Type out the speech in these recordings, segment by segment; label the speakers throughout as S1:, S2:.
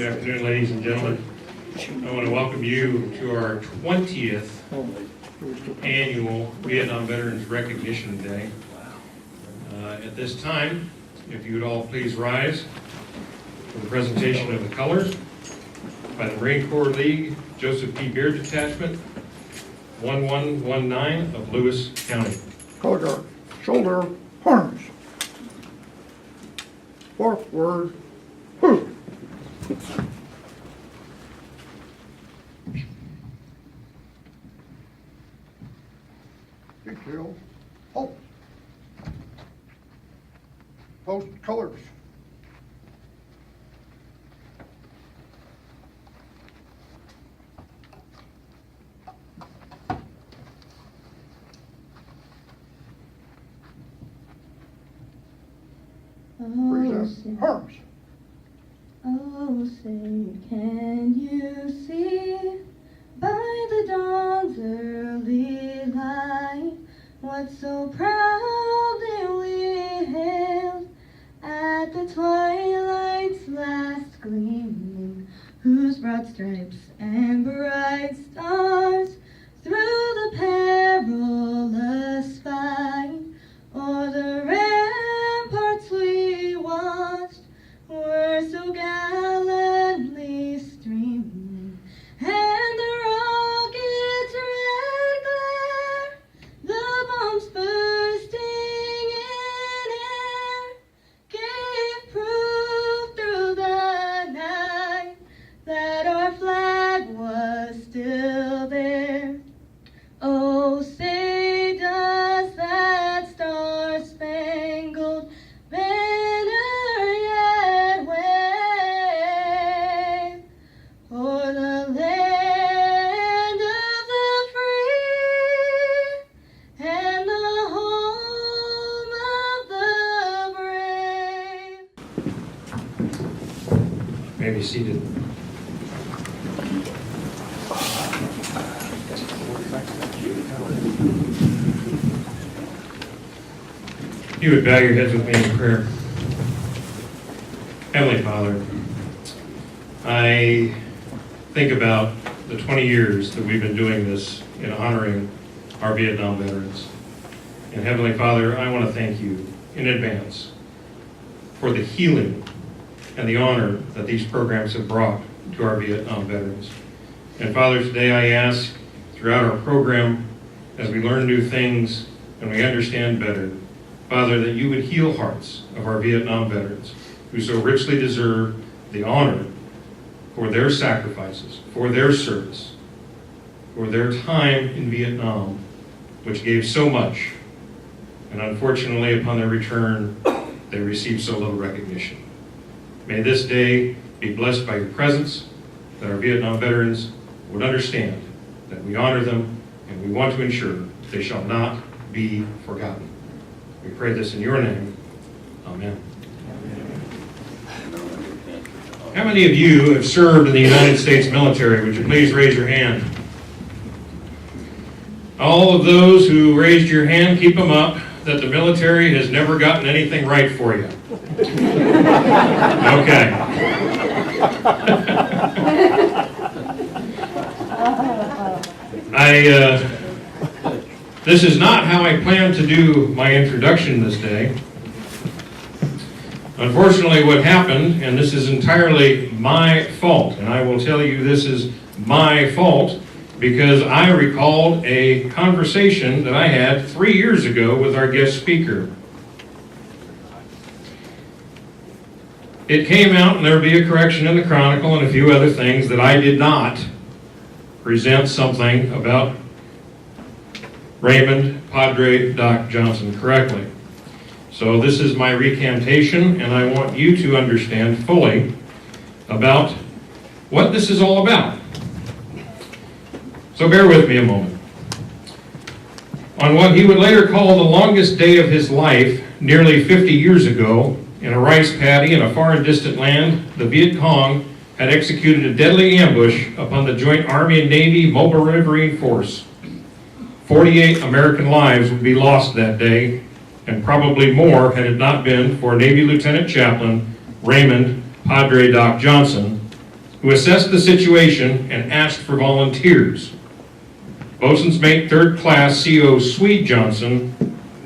S1: Good afternoon, ladies and gentlemen. I want to welcome you to our 20th annual Vietnam Veterans Recognition Day. At this time, if you would all please rise for the presentation of the colors by the Marine Corps League Joseph P. Beard Detachment, 1119 of Lewis County.
S2: Color guard, shoulder, arms. Forward, whoo. Detail, halt. Post colors. Present arms.
S3: Oh, say, can you see by the dawn's early light what so proudly we hailed at the twilight's last gleaming, whose broad stripes and bright stars through the perilous fight o'er the ramparts we watched were so gallantly streaming, and the rocket's red glare, the bombs bursting in air, gave proof through the night that our flag was still there. Oh, say does that star-spangled banner yet wave o'er the land of the free and the home of the brave?
S1: May be seated. You would bow your heads with me in prayer. Heavenly Father, I think about the 20 years that we've been doing this in honoring our Vietnam veterans. And Heavenly Father, I want to thank you in advance for the healing and the honor that these programs have brought to our Vietnam veterans. And Father, today I ask throughout our program, as we learn new things and we understand better, Father, that you would heal hearts of our Vietnam veterans who so richly deserve the honor for their sacrifices, for their service, for their time in Vietnam, which gave so much. And unfortunately, upon their return, they received so little recognition. May this day be blessed by your presence, that our Vietnam veterans would understand that we honor them and we want to ensure they shall not be forgotten. We pray this in your name. Amen. How many of you have served in the United States military? Would you please raise your hand? All of those who raised your hand, keep them up, that the military has never gotten anything right for you. Okay. This is not how I planned to do my introduction this day. Unfortunately, what happened, and this is entirely my fault, and I will tell you this is my fault because I recalled a conversation that I had 3 years ago with our guest speaker. It came out, and there will be a correction in the Chronicle and a few other things, that I did not present something about Raymond Padre Doc Johnson correctly. So this is my recantation, and I want you to understand fully about what this is all about. So bear with me a moment. On what he would later call the longest day of his life, nearly 50 years ago, in a rice paddy in a far and distant land, the Viet Cong had executed a deadly ambush upon the Joint Army and Navy Mobile Riverine Force. 48 American lives would be lost that day, and probably more had it not been for Navy Lieutenant Chaplain Raymond Padre Doc Johnson, who assessed the situation and asked for volunteers. Boatswain's Mate 3rd Class C.O. Swede Johnson,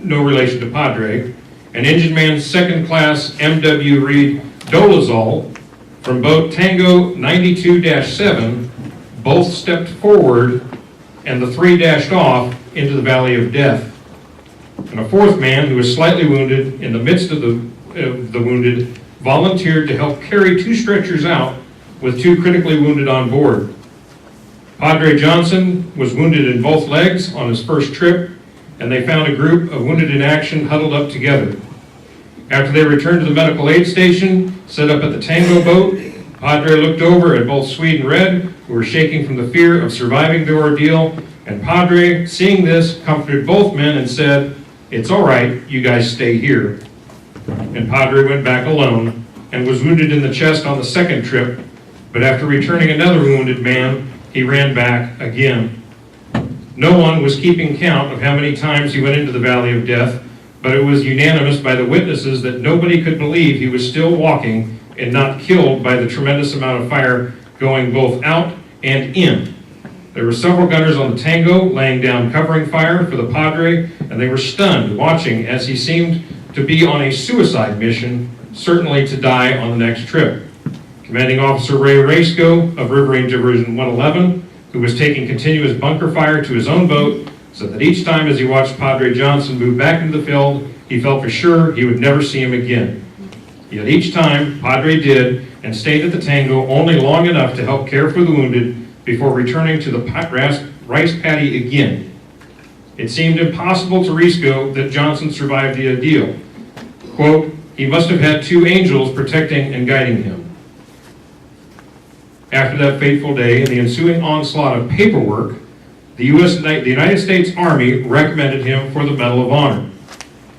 S1: no relation to Padre, and Engine Man 2nd Class M.W. Reed Dolezal from boat Tango 92-7 both stepped forward, and the three dashed off into the Valley of Death. And a fourth man, who was slightly wounded, in the midst of the wounded, volunteered to help carry two stretchers out with two critically wounded on board. Padre Johnson was wounded in both legs on his first trip, and they found a group of wounded in action huddled up together. After they returned to the medical aid station, set up at the Tango boat, Padre looked over at both Swede and Red, who were shaking from the fear of surviving the ordeal, and Padre, seeing this, comforted both men and said, "It's all right, you guys stay here." And Padre went back alone and was wounded in the chest on the second trip, but after returning another wounded man, he ran back again. No one was keeping count of how many times he went into the Valley of Death, but it was unanimous by the witnesses that nobody could believe he was still walking and not killed by the tremendous amount of fire going both out and in. There were several gunners on the Tango laying down covering fire for the Padre, and they were stunned watching as he seemed to be on a suicide mission, certainly to die on the next trip. Commanding Officer Ray Rasco of Riverine Division 111, who was taking continuous bunker fire to his own boat, said that each time as he watched Padre Johnson move back into the field, he felt for sure he would never see him again. Yet each time, Padre did, and stayed at the Tango only long enough to help care for the wounded before returning to the rice paddy again. It seemed impossible to Risco that Johnson survived the ordeal. Quote, "He must have had two angels protecting and guiding him." After that fateful day and the ensuing onslaught of paperwork, the United States Army recommended him for the Medal of Honor,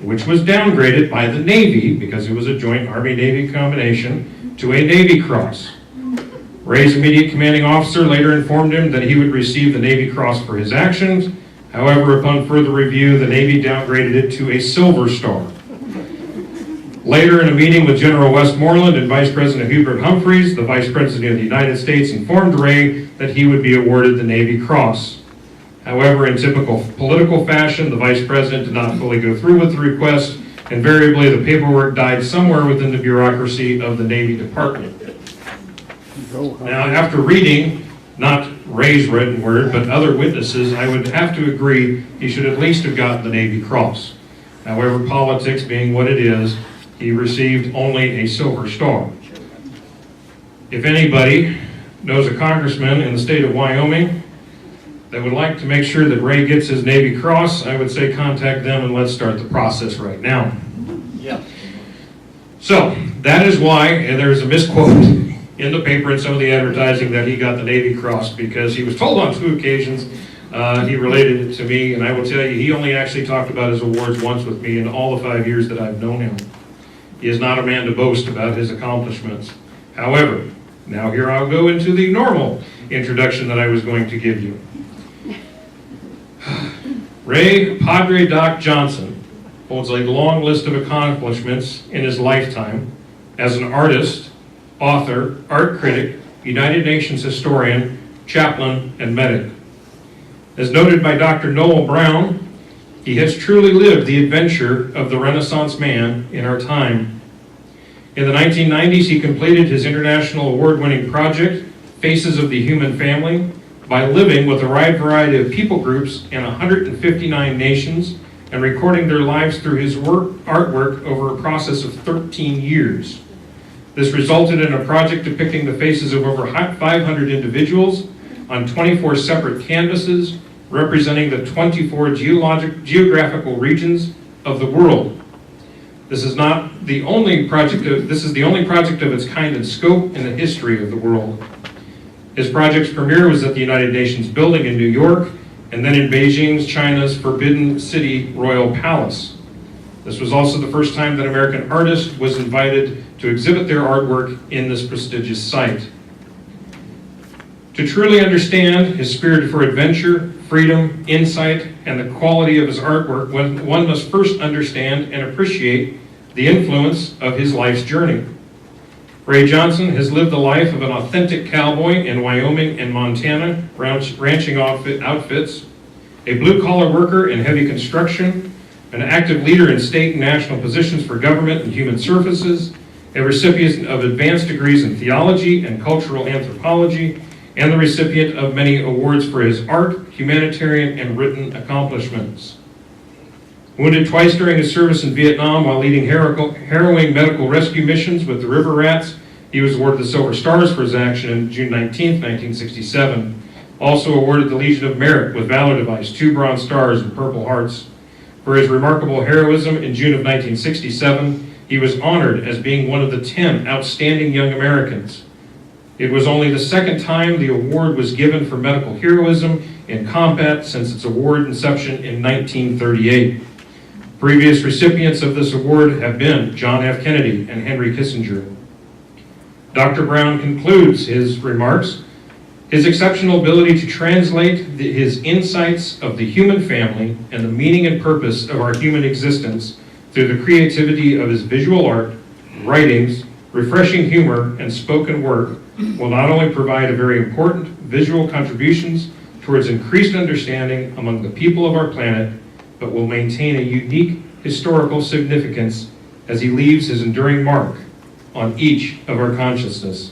S1: which was downgraded by the Navy, because it was a joint Army-Navy combination, to a Navy Cross. Ray's immediate commanding officer later informed him that he would receive the Navy Cross for his actions. However, upon further review, the Navy downgraded it to a Silver Star. Later, in a meeting with General Westmoreland and Vice President Hubert Humphreys, the Vice President of the United States informed Ray that he would be awarded the Navy Cross. However, in typical political fashion, the Vice President did not fully go through with the request. Invariably, the paperwork died somewhere within the bureaucracy of the Navy Department. Now, after reading, not Ray's written word, but other witnesses, I would have to agree he should at least have gotten the Navy Cross. However, politics being what it is, he received only a Silver Star. If anybody knows a congressman in the state of Wyoming that would like to make sure that Ray gets his Navy Cross, I would say contact them and let's start the process right now.
S4: Yeah.
S1: So, that is why there's a misquote in the paper and some of the advertising that he got the Navy Cross, because he was told on 2 occasions, he related it to me, and I will tell you, he only actually talked about his awards once with me in all the 5 years that I've known him. He is not a man to boast about his accomplishments. However, now here I'll go into the normal introduction that I was going to give you. Ray Padre Doc Johnson holds a long list of accomplishments in his lifetime as an artist, author, art critic, United Nations historian, chaplain, and medic. As noted by Dr. Noel Brown, he has truly lived the adventure of the Renaissance man in our time. In the 1990s, he completed his international award-winning project, Faces of the Human Family, by living with a wide variety of people groups in 159 nations and recording their lives through his artwork over a process of 13 years. This resulted in a project depicting the faces of over 500 individuals on 24 separate canvases, representing the 24 geographical regions of the world. This is the only project of its kind and scope in the history of the world. His project's premiere was at the United Nations building in New York, and then in Beijing's China's Forbidden City Royal Palace. This was also the first time that American artist was invited to exhibit their artwork in this prestigious site. To truly understand his spirit for adventure, freedom, insight, and the quality of his artwork, one must first understand and appreciate the influence of his life's journey. Ray Johnson has lived the life of an authentic cowboy in Wyoming and Montana, ranching outfits, a blue-collar worker in heavy construction, an active leader in state and national positions for government and human services, a recipient of advanced degrees in theology and cultural anthropology, and the recipient of many awards for his art, humanitarian, and written accomplishments. Wounded twice during his service in Vietnam while leading harrowing medical rescue missions with the River Rats, he was awarded the Silver Stars for his action on June 19, 1967. Also awarded the Legion of Merit with Valor Device, 2 Bronze Stars and Purple Hearts. For his remarkable heroism in June of 1967, he was honored as being one of the 10 outstanding young Americans. It was only the second time the award was given for medical heroism in combat since its award inception in 1938. Previous recipients of this award have been John F. Kennedy and Henry Kissinger. Dr. Brown concludes his remarks. His exceptional ability to translate his insights of the human family and the meaning and purpose of our human existence through the creativity of his visual art, writings, refreshing humor, and spoken word will not only provide a very important visual contributions towards increased understanding among the people of our planet, but will maintain a unique historical significance as he leaves his enduring mark on each of our consciousness.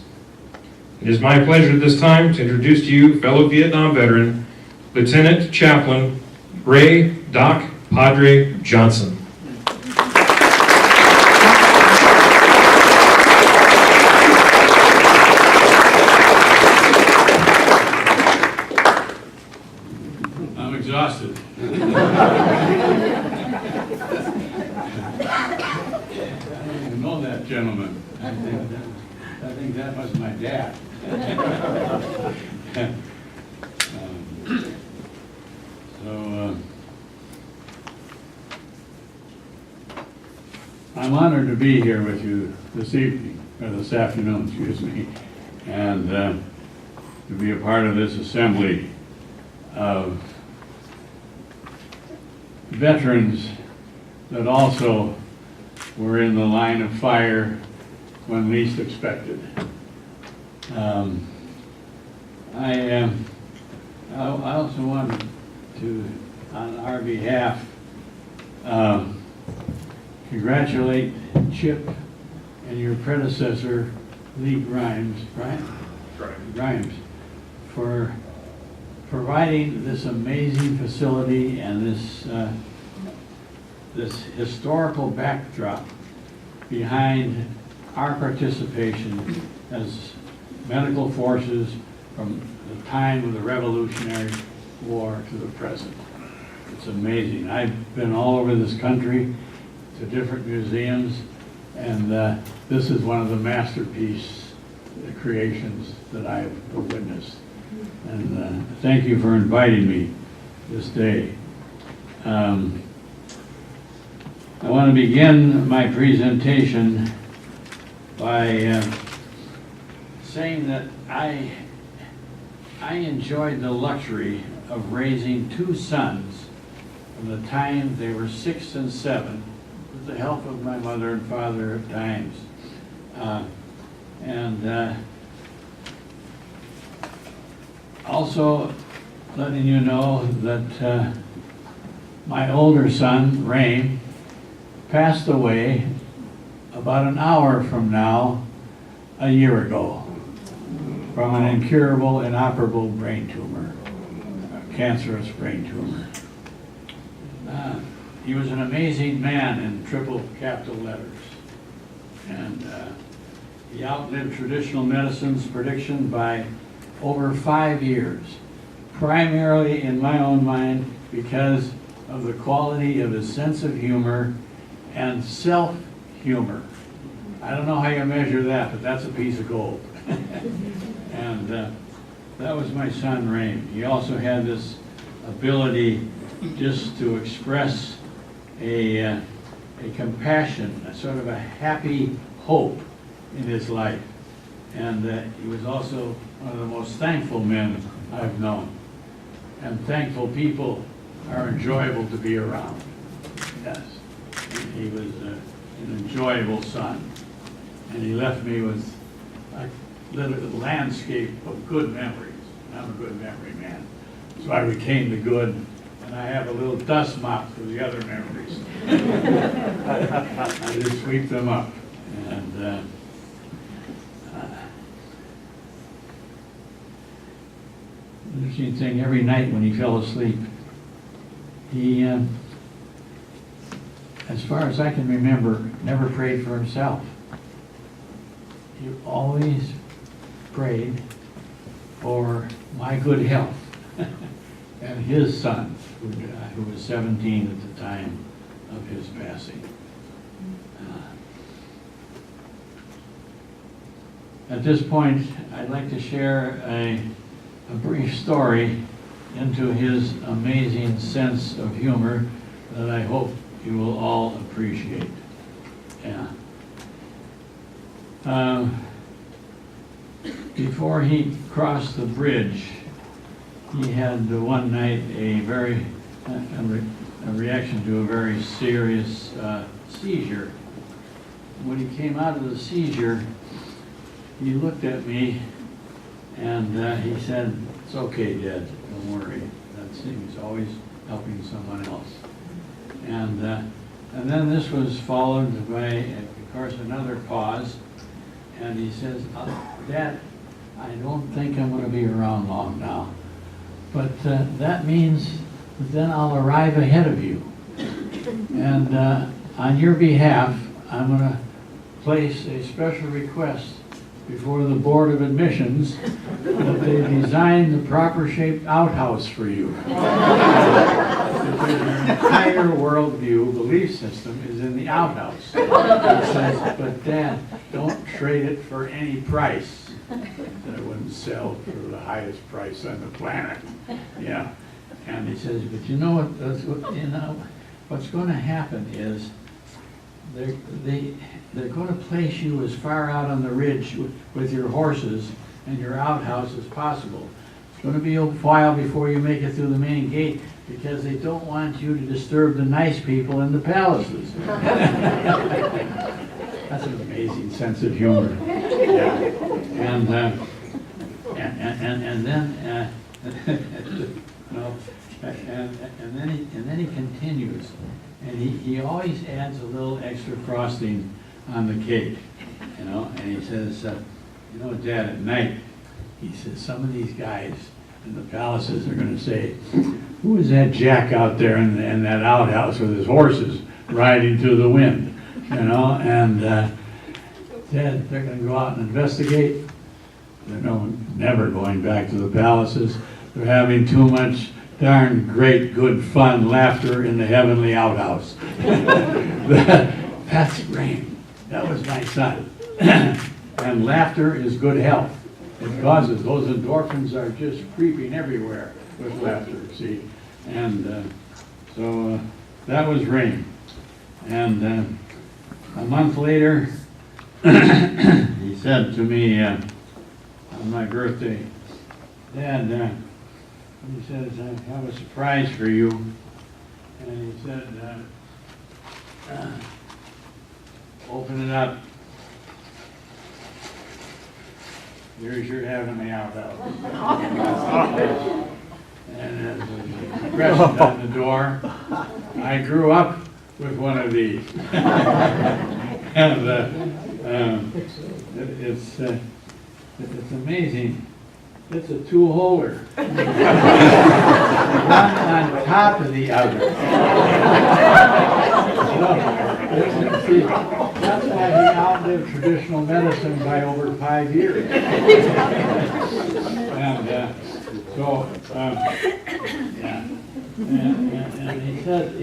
S1: It is my pleasure at this time to introduce to you fellow Vietnam veteran, Lieutenant Chaplain Ray Doc-Padre Johnson.
S4: I'm exhausted. I don't even know that gentleman. I think that was my dad. I'm honored to be here with you this evening, or this afternoon, excuse me, and to be a part of this assembly of veterans that also were in the line of fire when least expected. I also want to, on our behalf, congratulate Chip and your predecessor, Lee Grimes, right? Grimes, for providing this amazing facility and this historical backdrop behind our participation as medical forces from the time of the Revolutionary War to the present. It's amazing. I've been all over this country to different museums, and this is one of the masterpiece creations that I've witnessed. And thank you for inviting me this day. I want to begin my presentation by saying that I enjoyed the luxury of raising 2 sons from the time they were 6 and 7, with the help of my mother and father at times. Also letting you know that my older son, Ray, passed away about an hour from now, a year ago, from an incurable, inoperable brain tumor, a cancerous brain tumor. He was an amazing man in triple capital letters, and he outlived traditional medicine's prediction by over 5 years, primarily in my own mind because of the quality of his sense of humor and self-humor. I don't know how you measure that, but that's a piece of gold. And that was my son, Ray. He also had this ability just to express a compassion, a sort of a happy hope in his life. And he was also one of the most thankful men I've known. And thankful people are enjoyable to be around. Yes. He was an enjoyable son. And he left me with I lit a landscape of good memories. I'm a good memory man. So I retain the good, and I have a little dust mop for the other memories. I just sweep them up. And interesting thing, every night when he fell asleep, he, as far as I can remember, never prayed for himself. He always prayed for my good health and his son, who was 17 at the time of his passing. At this point, I'd like to share a brief story into his amazing sense of humor that I hope you will all appreciate. Yeah. Before he crossed the bridge, he had one night a reaction to a very serious seizure. When he came out of the seizure, he looked at me and he said, "It's okay, Dad, don't worry." He's always helping someone else. And then this was followed by, of course, another pause. And he says, "Dad, I don't think I'm going to be around long now. But that means that then I'll arrive ahead of you. And on your behalf, I'm going to place a special request before the Board of Admissions that they design the proper shaped outhouse for you. Because your entire worldview, belief system is in the outhouse." He says, "But Dad, don't trade it for any price." That it wouldn't sell for the highest price on the planet. Yeah. And he says, "But you know what's going to happen is they're going to place you as far out on the ridge with your horses and your outhouse as possible. It's going to be a while before you make it through the main gate because they don't want you to disturb the nice people in the palaces." That's an amazing sense of humor. Yeah. And then and then he continues, and he always adds a little extra frosting on the cake, and he says, "Dad, at night," he says, "some of these guys in the palaces are going to say, 'Who is that Jack out there in that outhouse with his horses riding to the wind?' And Dad, they're going to go out and investigate. They're never going back to the palaces. They're having too much darn great, good fun, laughter in the heavenly outhouse." That's Rain. That was my son. And laughter is good health. It causes, those endorphins are just creeping everywhere with laughter, see? And so that was Rain. And a month later, he said to me on my birthday, "Dad," he says, "I have a surprise for you." And he said, "Open it up. Here's your heavenly outhouse." And as I pressed on the door, I grew up with one of these. And it's amazing. It's a two-holder. One on top of the other. See, that's why he outlived traditional medicine by over 5 years. And yeah. And he says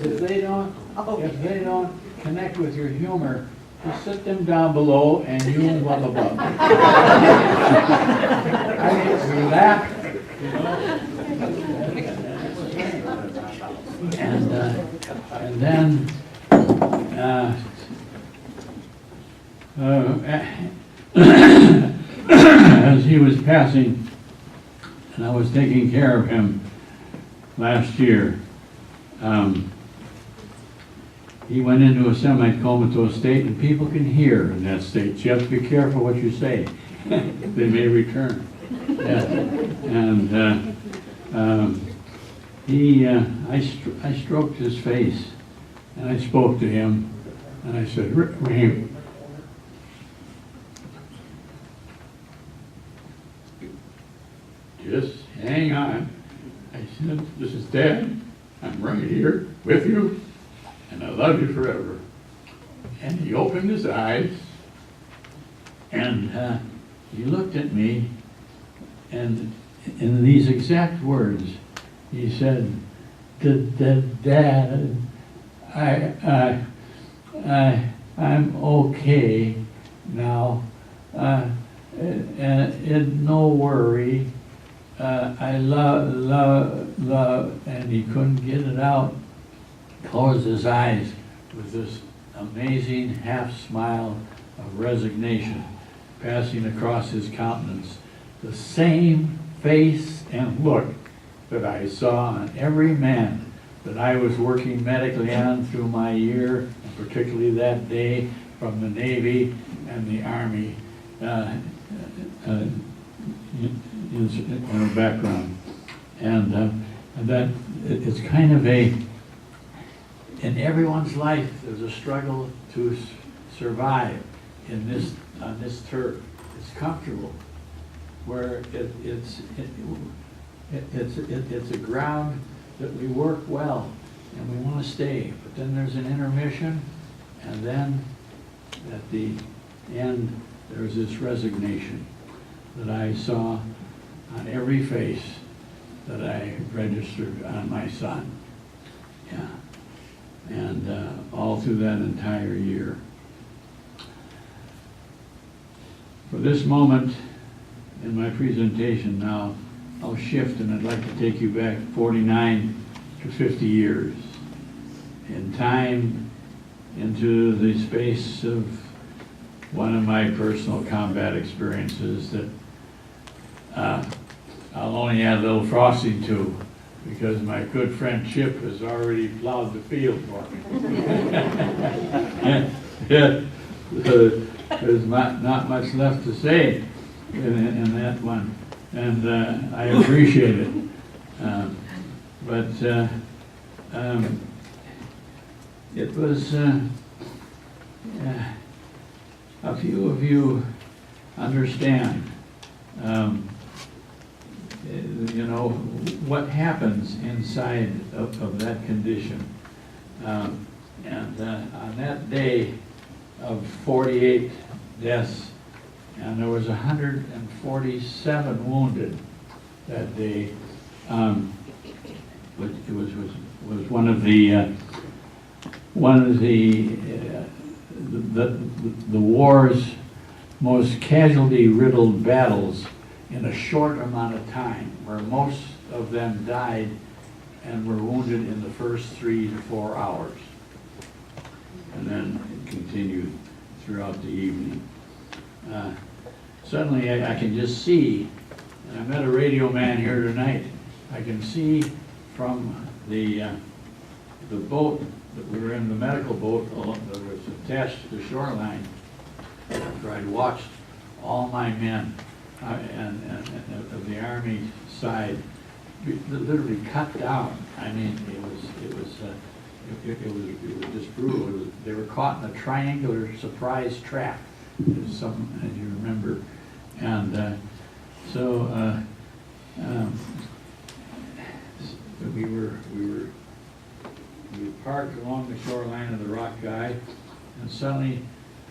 S4: if they don't connect with your humor, you sit them down below and you up above. I mean, we laugh, and then as he was passing, and I was taking care of him last year, he went into a semi-comatose state, and people can hear in that state. So you have to be careful what you say. they may return. Yeah. And I stroked his face, and I spoke to him, and I said, Raheem, just hang on. I said, this is Dad. I'm right here with you, and I love you forever. And he opened his eyes, and he looked at me, and in these exact words, he said, Dad, I'm okay now, and no worry. I love, and he couldn't get it out. Closed his eyes with this amazing half smile of resignation passing across his countenance. The same face and look that I saw on every man that I was working medically on through my year, and particularly that day from the Navy and the Army in the background. And that it's kind of in everyone's life there's a struggle to survive on this turf. It's comfortable, where it's a ground that we work well and we want to stay, but then there's an intermission, and then at the end there's this resignation that I saw on every face that I registered on my son. Yeah. And all through that entire year. For this moment in my presentation now, I'll shift, and I'd like to take you back 49 to 50 years in time into the space of one of my personal combat experiences that I'll only add a little frosting to, because my good friend Chip has already plowed the field for me. There's not much left to say in that one, and I appreciate it. But it was a few of you understand you know what happens inside of that condition. And on that day of 48 deaths, and there was 147 wounded that day. It was one of the war's most casualty-riddled battles in a short amount of time, where most of them died and were wounded in the first 3 to 4 hours, and then it continued throughout the evening. Suddenly I can just see, and I met a radio man here tonight, I can see from the boat that we were in, the medical boat that was attached to the shoreline, where I'd watched all my men and of the Army side literally cut down. I mean, it was just brutal. They were caught in a triangular surprise trap, as you remember, and so we were parked along the shoreline of the Rock Guy, and suddenly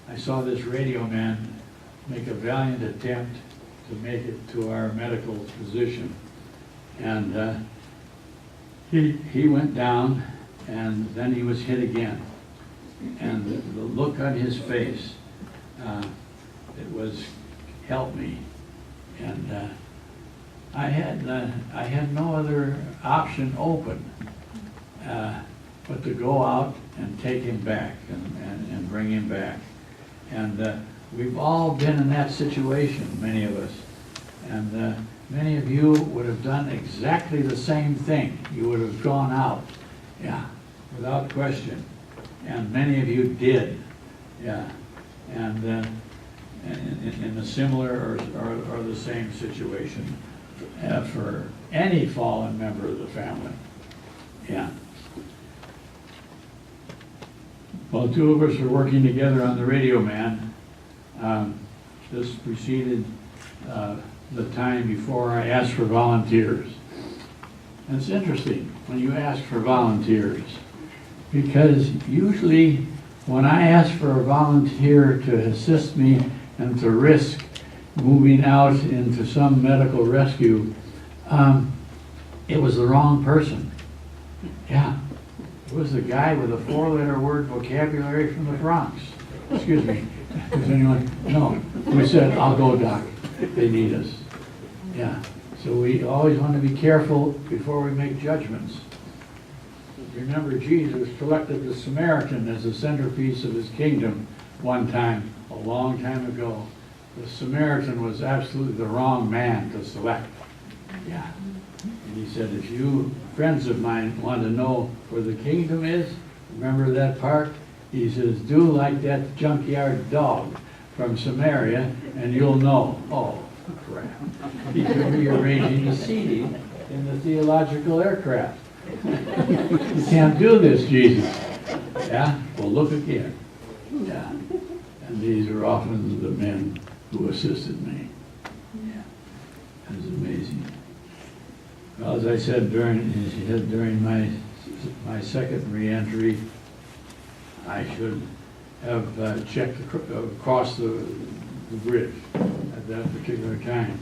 S4: I saw this radio man make a valiant attempt to make it to our medical position, and he went down, and then he was hit again, and the look on his face, it was, help me, and I had no other option open but to go out and take him back and bring him back. And we've all been in that situation, many of us. And many of you would have done exactly the same thing. You would have gone out, yeah, without question. And many of you did, yeah. And in a similar or the same situation for any fallen member of the family. Yeah. Well, two of us were working together on the Radio Man. This preceded the time before I asked for volunteers. And it's interesting when you ask for volunteers, because usually when I ask for a volunteer to assist me and to risk moving out into some medical rescue, it was the wrong person. Yeah, it was the guy with a 4-letter word vocabulary from the Bronx. Excuse me, does anyone? No, we said, I'll go, Doc, they need us. Yeah, so we always want to be careful before we make judgments. Remember, Jesus selected the Samaritan as the centerpiece of his kingdom one time, a long time ago. The Samaritan was absolutely the wrong man to select. Yeah. And he said, if you, friends of mine, want to know where the kingdom is, remember that part? He says, do like that junkyard dog from Samaria, and you'll know. Oh, crap. He's rearranging the seating in the theological aircraft. You can't do this, Jesus. Yeah? Well, look again. Yeah. And these are often the men who assisted me. Yeah. It was amazing. Well, as I said during my second reentry, I should have checked across the bridge at that particular time.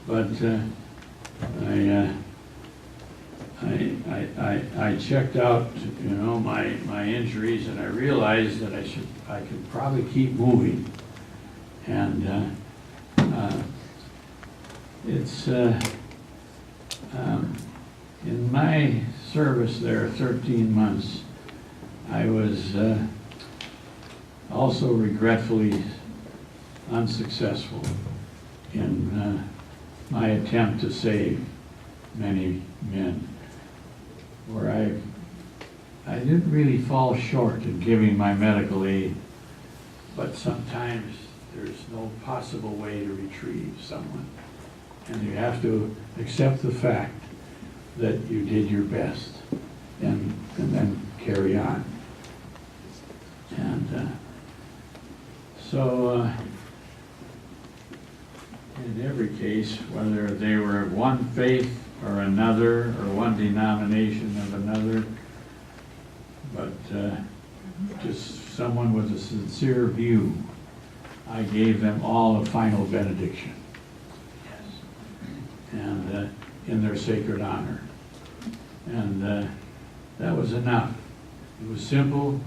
S4: But I checked out, my injuries, and I realized that I could probably keep moving. And it's in my service there, 13 months, I was also regretfully unsuccessful in my attempt to save many men, where I didn't really fall short in giving my medical aid, but sometimes there's no possible way to retrieve someone, and you have to accept the fact that you did your best and then carry on. And so in every case, whether they were of one faith or another, or one denomination of another, but just someone with a sincere view, I gave them all a final benediction. Yes. And in their sacred honor. And that was enough. It was simple,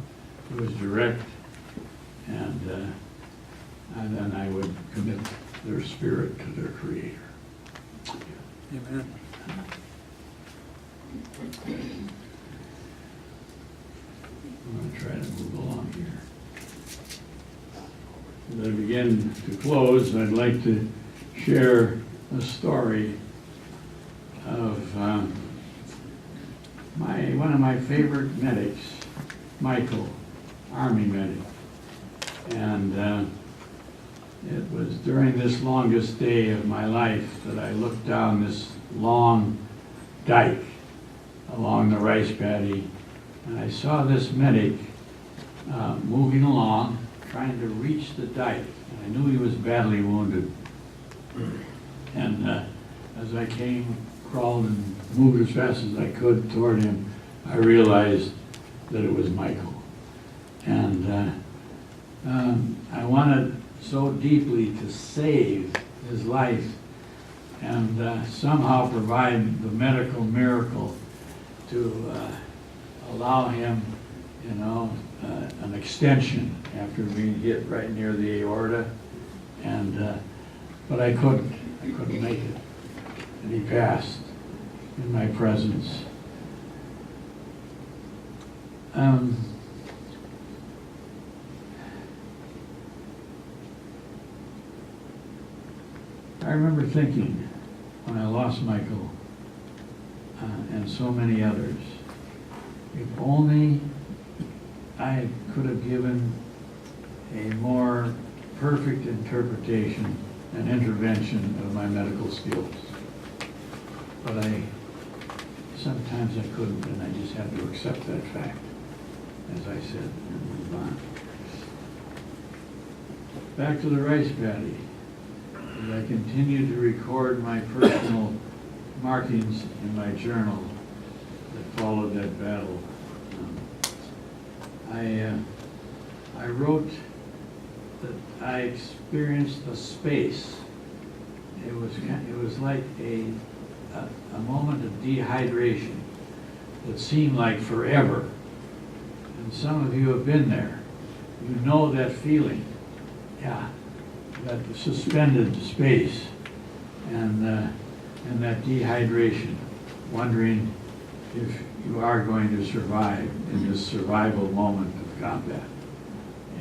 S4: it was direct, and then I would commit their spirit to their Creator. Amen. I'm going to try to move along here. As I begin to close, I'd like to share a story of one of my favorite medics, Michael, Army medic. And it was during this longest day of my life that I looked down this long dike along the rice paddy, and I saw this medic moving along, trying to reach the dike. And I knew he was badly wounded. And as I crawled and moved as fast as I could toward him, I realized that it was Michael. And I wanted so deeply to save his life and somehow provide the medical miracle to allow him, an extension after being hit right near the aorta. And but I couldn't make it. And he passed in my presence. I remember thinking when I lost Michael and so many others, if only I could have given a more perfect interpretation and intervention of my medical skills. But sometimes I couldn't, and I just had to accept that fact, as I said, and move on. Back to the rice paddy. As I continue to record my personal markings in my journal that followed that battle, I wrote that I experienced a space. It was like a moment of dehydration that seemed like forever. And some of you have been there. You know that feeling. Yeah, that suspended space and that dehydration, wondering if you are going to survive in this survival moment of combat.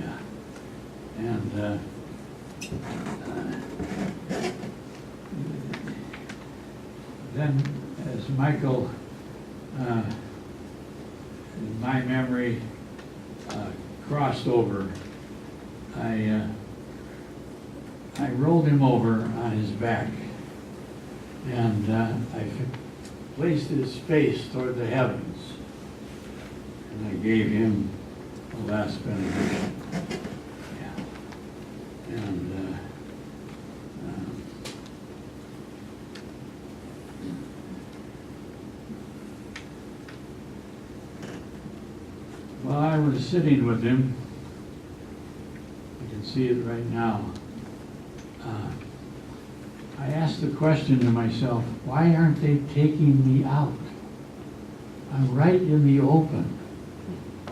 S4: Yeah, and then as Michael, in my memory, crossed over, I rolled him over on his back, and I placed his face toward the heavens, and I gave him the last benediction. Yeah. And while I was sitting with him, you can see it right now, I asked the question to myself, why aren't they taking me out? I'm right in the open.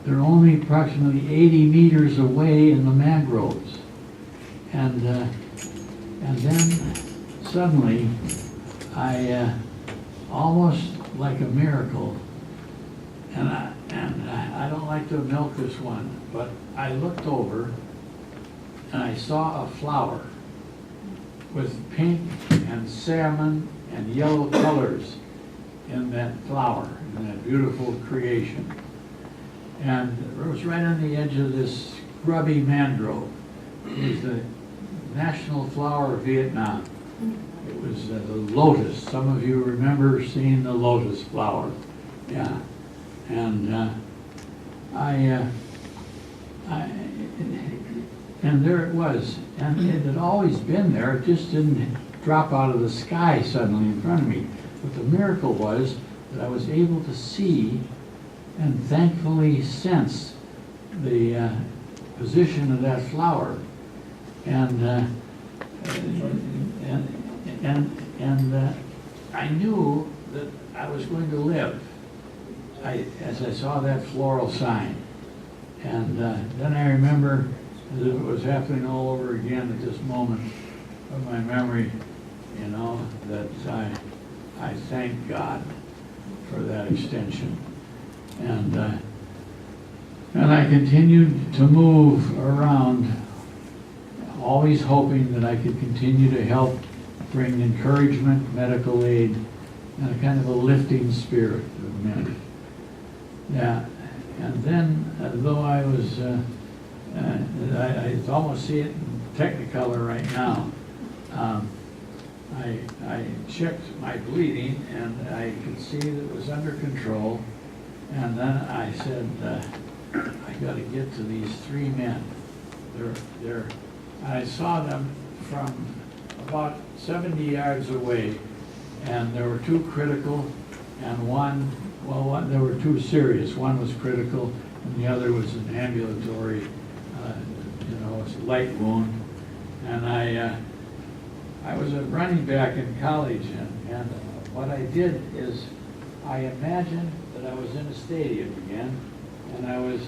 S4: They're only approximately 80 meters away in the mangroves. And then suddenly, I almost like a miracle, and I don't like to milk this one, but I looked over and I saw a flower with pink and salmon and yellow colors in that flower, in that beautiful creation. And it was right on the edge of this scrubby mangrove. It was the national flower of Vietnam. It was the lotus. Some of you remember seeing the lotus flower. Yeah. And and there it was. And it had always been there. It just didn't drop out of the sky suddenly in front of me. But the miracle was that I was able to see and thankfully sense the position of that flower. And I knew that I was going to live as I saw that floral sign. And then I remember, as if it was happening all over again at this moment of my memory, you know, that I thank God for that extension. And I continued to move around, always hoping that I could continue to help bring encouragement, medical aid, and a kind of a lifting spirit of men. Yeah, and then, though I was, I almost see it in Technicolor right now. I checked my bleeding, and I could see that it was under control. And then I said, I got to get to these three men. I saw them from about 70 yards away, and there were two critical, and there were two serious. One was critical, and the other was an ambulatory, light wound. And I was a running back in college, and what I did is I imagined that I was in a stadium again, and I was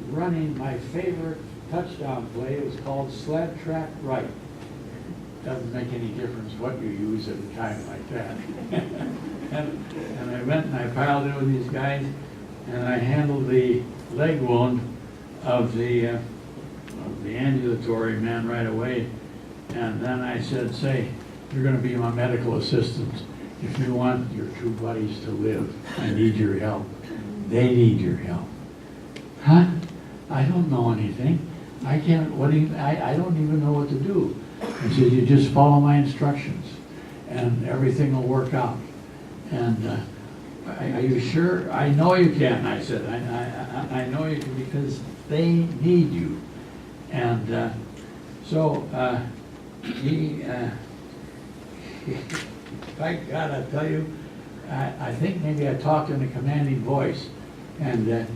S4: running my favorite touchdown play. It was called sled track right. Doesn't make any difference what you use at a time like that. and I went and I piled in with these guys, and I handled the leg wound of the ambulatory man right away. And then I said, say, you're going to be my medical assistant. If you want your two buddies to live, I need your help. They need your help. Huh? I don't know anything. I can't, I don't even know what to do. He said, you just follow my instructions and everything will work out. And are you sure? I know you can. I said, I know you can because they need you. And so he, by God, I tell you, I think maybe I talked in a commanding voice, and it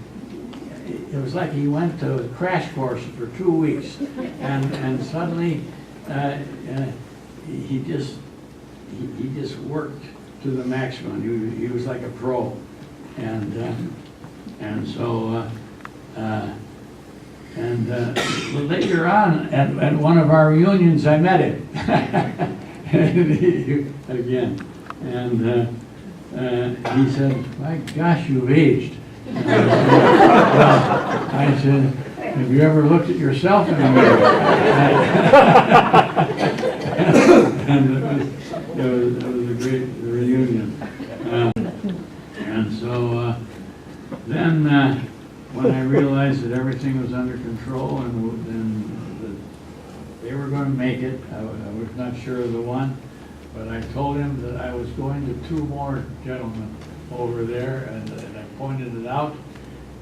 S4: was like he went to a crash course for 2 weeks, and suddenly he just worked to the maximum. He was like a pro, and so later on at one of our reunions, I met him again, and he said, "My gosh, you've aged." And I said, "Have you ever looked at yourself in the mirror?" And it was a great reunion. And so then when I realized that everything was under control and that they were going to make it, I was not sure of the one, but I told him that I was going to 2 more gentlemen over there, and I pointed it out,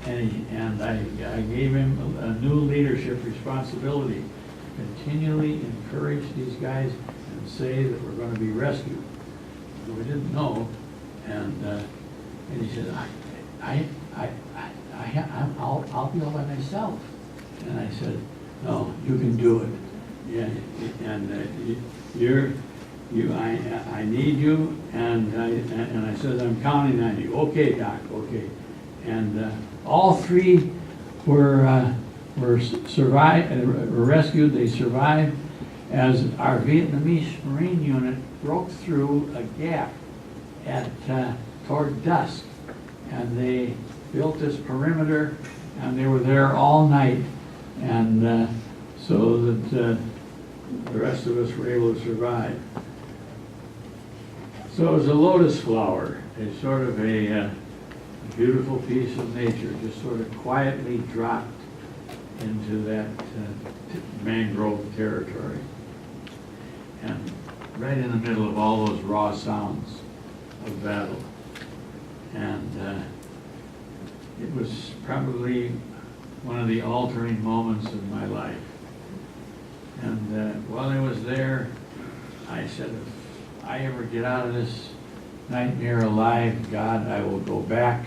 S4: and I gave him a new leadership responsibility. Continually encourage these guys and say that we're going to be rescued. We didn't know, and he said, I'll be all by myself. And I said, no, you can do it. Yeah, and I need you, and I said, I'm counting on you. Okay, Doc, okay. And all 3 were rescued. They survived as our Vietnamese Marine unit broke through a gap at toward dusk, and they built this perimeter, and they were there all night, and so that the rest of us were able to survive. So it was a lotus flower, a sort of a beautiful piece of nature, just sort of quietly dropped into that mangrove territory. And right in the middle of all those raw sounds of battle. And it was probably one of the altering moments of my life. And while I was there, I said, if I ever get out of this nightmare alive, God, I will go back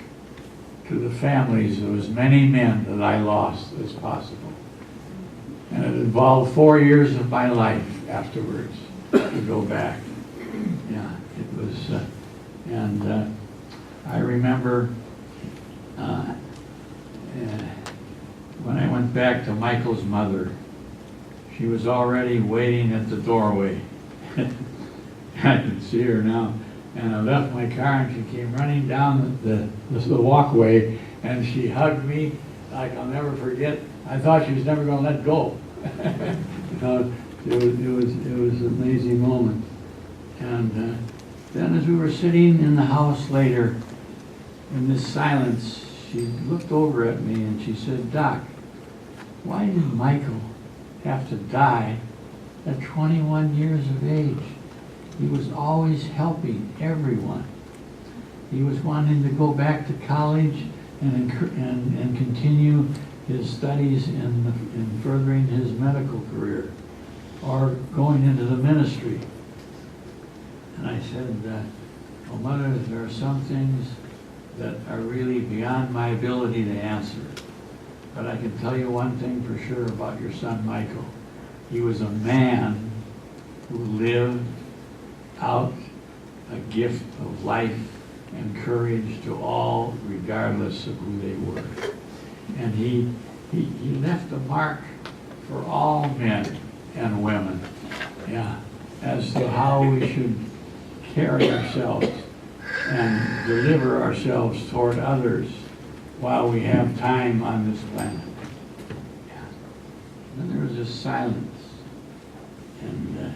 S4: to the families of as many men that I lost as possible. And it involved 4 years of my life afterwards to go back. Yeah, it was, and I remember when I went back to Michael's mother, she was already waiting at the doorway. I can see her now. And I left my car and she came running down the walkway and she hugged me like I'll never forget. I thought she was never going to let go. It was an amazing moment. And then as we were sitting in the house later, in this silence, she looked over at me and she said, Doc, why did Michael have to die at 21 years of age? He was always helping everyone. He was wanting to go back to college and continue his studies in furthering his medical career or going into the ministry. And I said, well, Mother, there are some things that are really beyond my ability to answer. But I can tell you one thing for sure about your son, Michael. He was a man who lived out a gift of life and courage to all, regardless of who they were. And he left a mark for all men and women, yeah, as to how we should carry ourselves and deliver ourselves toward others while we have time on this planet. Yeah. Then there was this silence, and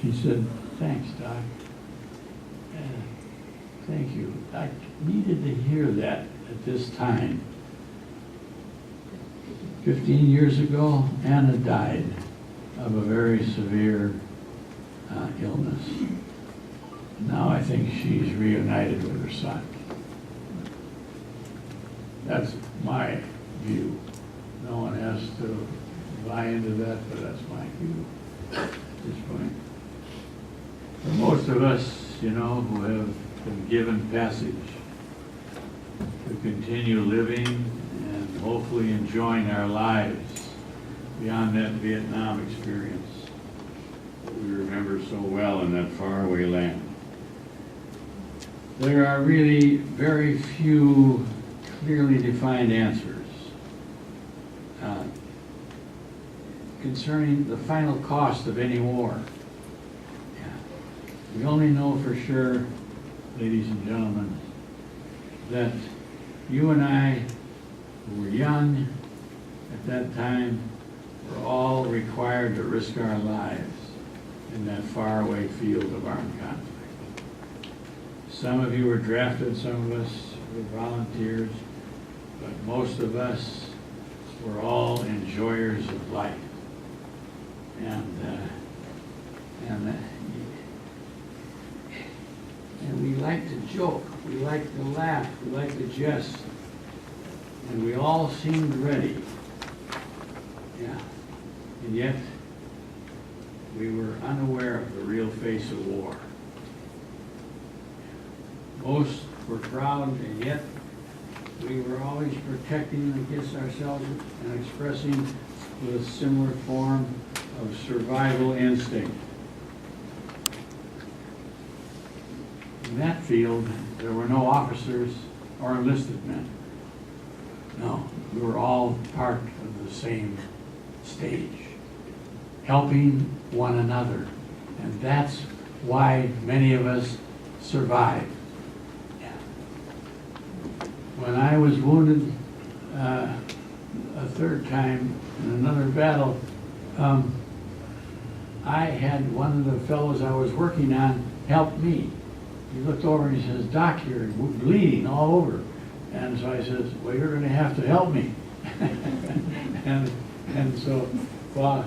S4: she said, thanks, Doc. Thank you. I needed to hear that at this time. 15 years ago, Anna died of a very severe illness. Now I think she's reunited with her son. That's my view. No one has to buy into that, but that's my view at this point. For most of us, you know, who have been given passage to continue living and hopefully enjoying our lives beyond that Vietnam experience that we remember so well in that faraway land. There are really very few clearly defined answers concerning the final cost of any war. We only know for sure, ladies and gentlemen, that you and I, who were young at that time, were all required to risk our lives in that faraway field of armed conflict. Some of you were drafted, some of us were volunteers, but most of us were all enjoyers of life. And we like to joke, we like to laugh, we like to jest, and we all seemed ready. Yeah. And yet, we were unaware of the real face of war. Most were proud, and yet we were always protecting against ourselves and expressing with a similar form of survival instinct. In that field, there were no officers or enlisted men. No, we were all part of the same stage, helping one another. And that's why many of us survived. Yeah. When I was wounded a third time in another battle, I had one of the fellows I was working on help me. He looked over and he says, "Doc, you're bleeding all over." And so I says, "Well, you're going to have to help me." and so while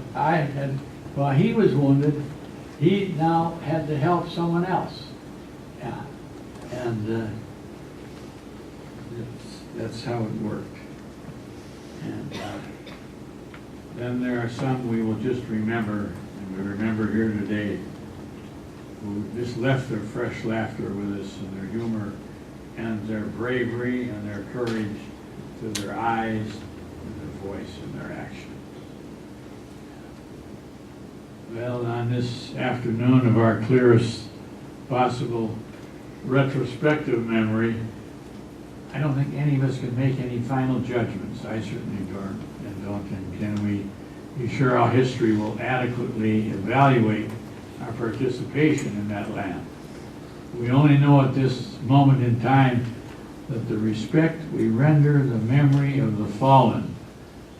S4: he was wounded, he now had to help someone else. Yeah. And that's how it worked. And then there are some we will just remember, and we remember here today, who just left their fresh laughter with us and their humor and their bravery and their courage through their eyes and their voice and their actions. Well, on this afternoon of our clearest possible retrospective memory, I don't think any of us can make any final judgments. I certainly don't. And can we be sure our history will adequately evaluate our participation in that land? We only know at this moment in time that the respect we render the memory of the fallen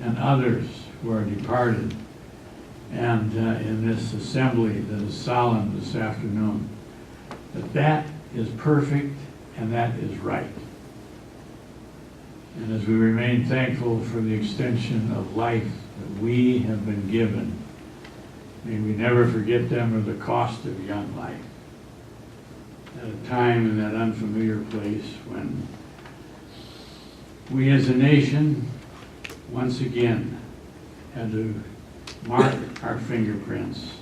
S4: and others who are departed, and in this assembly that is solemn this afternoon, that is perfect and that is right. And as we remain thankful for the extension of life that we have been given, may we never forget them or the cost of young life. At a time in that unfamiliar place when we as a nation once again had to mark our fingerprints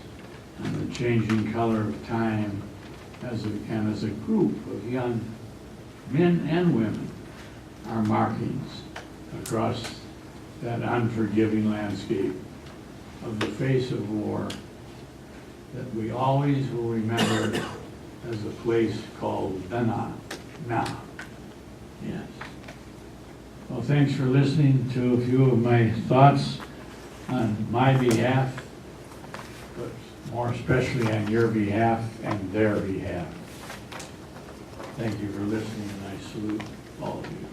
S4: on the changing color of time as a group of young men and women, our markings across that unforgiving landscape of the face of war that we always will remember as a place called Vietnam. Yes. Well, thanks for listening to a few of my thoughts on my behalf, but more especially on your behalf and their behalf. Thank you for listening, and I salute all of you.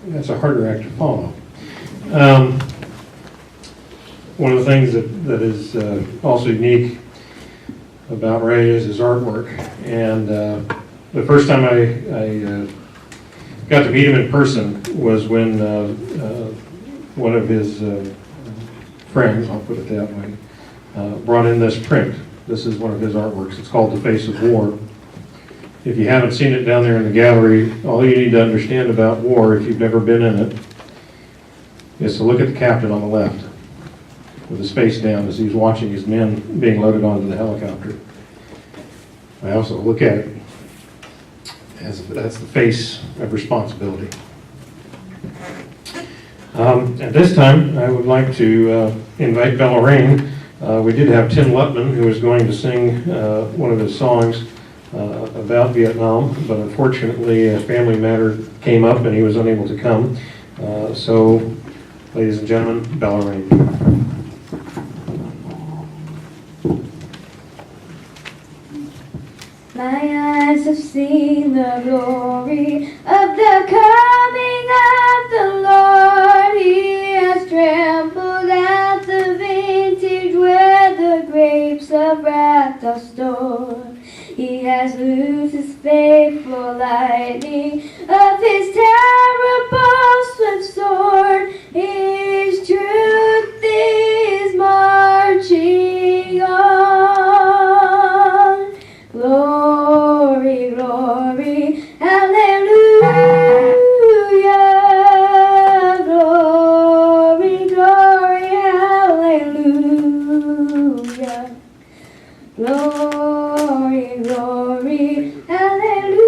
S1: that's a harder act to follow. One of the things that is also unique about Ray is his artwork. And the first time I got to meet him in person was when one of his friends, I'll put it that way, brought in this print. This is one of his artworks. It's called The Face of War. If you haven't seen it down there in the gallery, all you need to understand about war, if you've never been in it, is to look at the captain on the left with his face down as he's watching his men being loaded onto the helicopter. I also look at it as that's the face of responsibility. At this time, I would like to invite Bella Rain. We did have Tim Lutman, who was going to sing one of his songs about Vietnam, but unfortunately a family matter came up and he was unable to come. So, ladies and gentlemen, Bella Rain.
S3: My eyes have seen the glory of the coming of the Lord. He has trampled out the vintage where the grapes of wrath are stored. He has loosed his faithful lightning of his terrible swift sword. His truth is marching on. Glory, glory, hallelujah. Glory, glory, hallelujah. Glory, glory, hallelujah.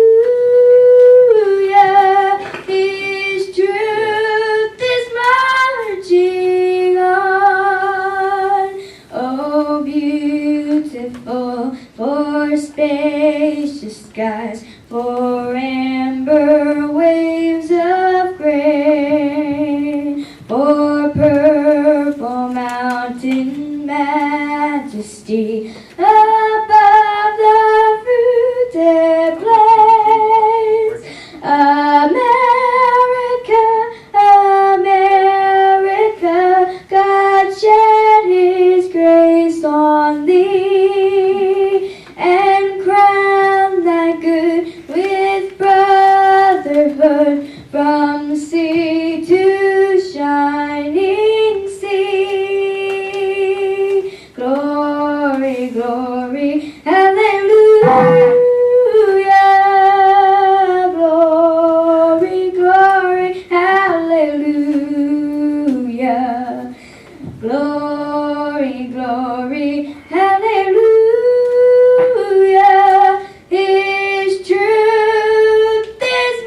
S3: His truth is marching on. Oh, beautiful for spacious skies, for amber waves of grain, for purple mountain majesty above the fruited plains. America, America, God shed his grace on thee and crown thy good with brotherhood from sea to shining sea. Glory, glory, hallelujah. Glory, glory, hallelujah. Glory, glory, hallelujah. His truth is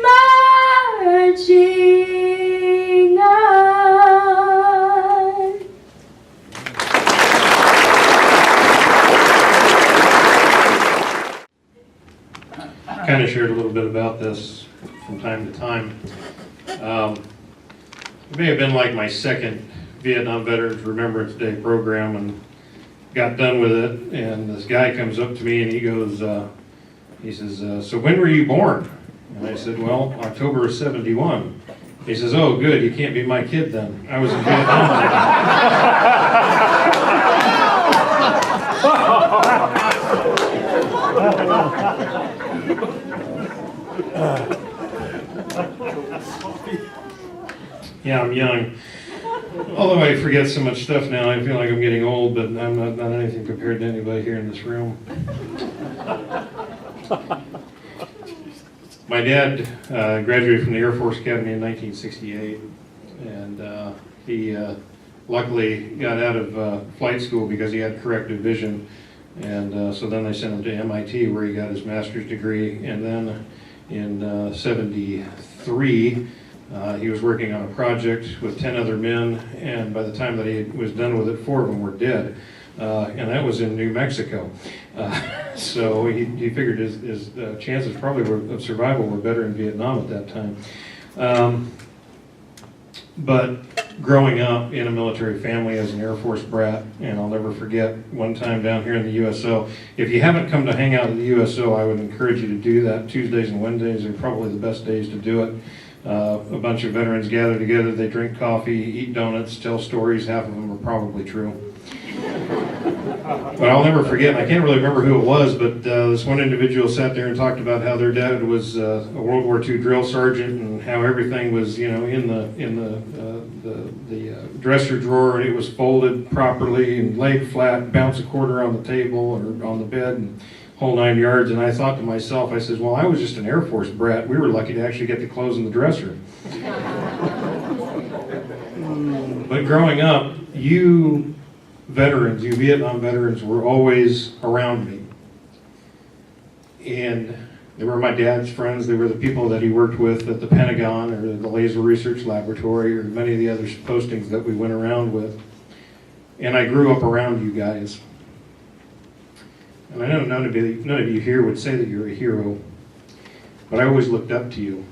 S3: marching on.
S1: Kind of shared a little bit about this from time to time. It may have been like my second Vietnam Veterans Remembrance Day program, and got done with it, and this guy comes up to me and he goes, he says, so when were you born? And I said, well, October of '71. He says, oh, good, you can't be my kid then. I was in Vietnam. Yeah, I'm young. Although I forget so much stuff now, I feel like I'm getting old, but I'm not anything compared to anybody here in this room. My dad graduated from the Air Force Academy in 1968, and he luckily got out of flight school because he had corrective vision, and so then they sent him to MIT where he got his master's degree, and then in '73 he was working on a project with 10 other men, and by the time that he was done with it, 4 of them were dead, and that was in New Mexico. So he figured his chances probably of survival were better in Vietnam at that time. But growing up in a military family as an Air Force brat, and I'll never forget one time down here in the USO, if you haven't come to hang out at the USO, I would encourage you to do that. Tuesdays and Wednesdays are probably the best days to do it. A bunch of veterans gather together, they drink coffee, eat donuts, tell stories. Half of them are probably true. But I'll never forget, and I can't really remember who it was, but this one individual sat there and talked about how their dad was a World War II drill sergeant, and how everything was, in the dresser drawer, and it was folded properly and laid flat, bounce a quarter on the table or on the bed, and whole 9 yards. And I thought to myself, I says, well, I was just an Air Force brat. We were lucky to actually get the clothes in the dresser. But growing up, you veterans, you Vietnam veterans, were always around me. And they were my dad's friends. They were the people that he worked with at the Pentagon or the Laser Research Laboratory or many of the other postings that we went around with. And I grew up around you guys. And I know none of you here would say that you're a hero, but I always looked up to you.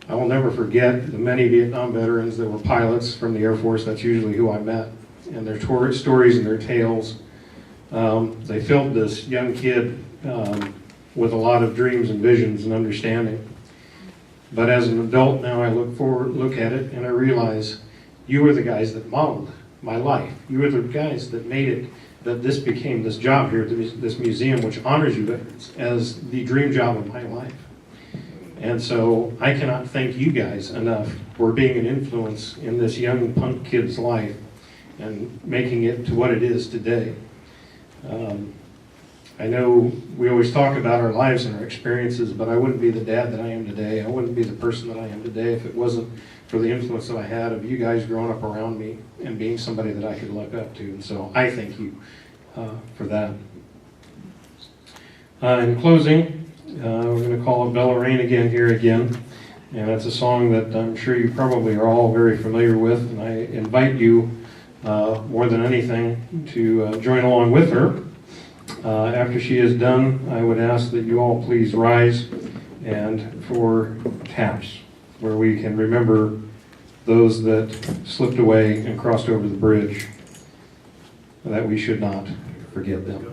S1: I will never forget the many Vietnam veterans that were pilots from the Air Force. That's usually who I met, and their stories and their tales. They filled this young kid with a lot of dreams and visions and understanding. But as an adult now, I look at it, and I realize you were the guys that modeled my life. You were the guys that made it, that this became this job here, this museum, which honors you veterans, as the dream job of my life. And so I cannot thank you guys enough for being an influence in this young punk kid's life and making it to what it is today. I know we always talk about our lives and our experiences, but I wouldn't be the dad that I am today. I wouldn't be the person that I am today if it wasn't for the influence that I had of you guys growing up around me and being somebody that I could look up to. And so I thank you for that. In closing, we're going to call it Bella Rain again. And it's a song that I'm sure you probably are all very familiar with. And I invite you, more than anything, to join along with her. After she is done, I would ask that you all please rise and for taps, where we can remember those that slipped away and crossed over the bridge, that we should not forget them.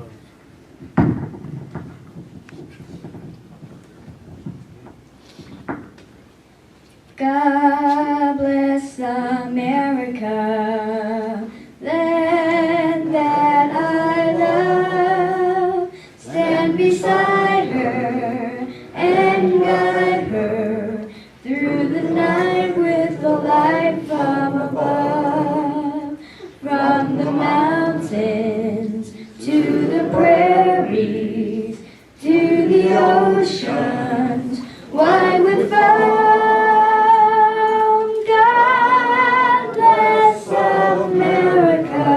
S3: God bless America, land that I love. Stand beside her and guide her through the night with the light from above. From the mountains to the prairies to the oceans wide with foam. God bless America,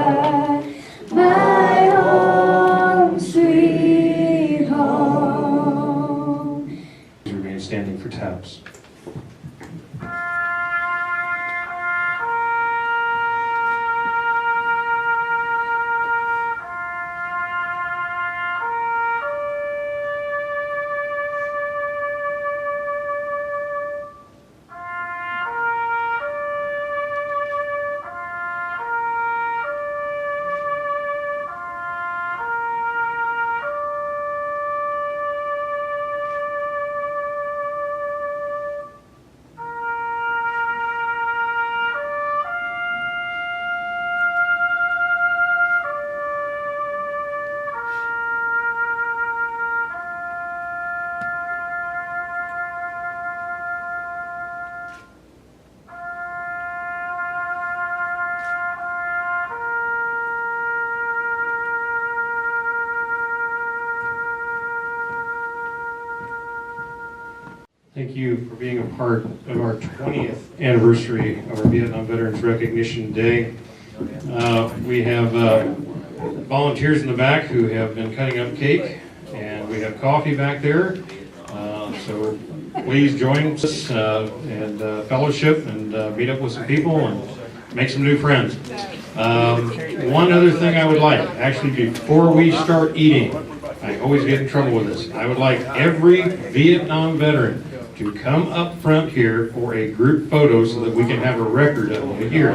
S3: my home, sweet home.
S1: Remain standing for taps. Thank you for being a part of our 20th anniversary of our Vietnam Veterans Recognition Day. We have volunteers in the back who have been cutting up cake, and we have coffee back there. So please join us and fellowship and meet up with some people and make some new friends. One other thing I would like, actually before we start eating, I always get in trouble with this. I would like every Vietnam veteran to come up front here for a group photo so that we can have a record of it here.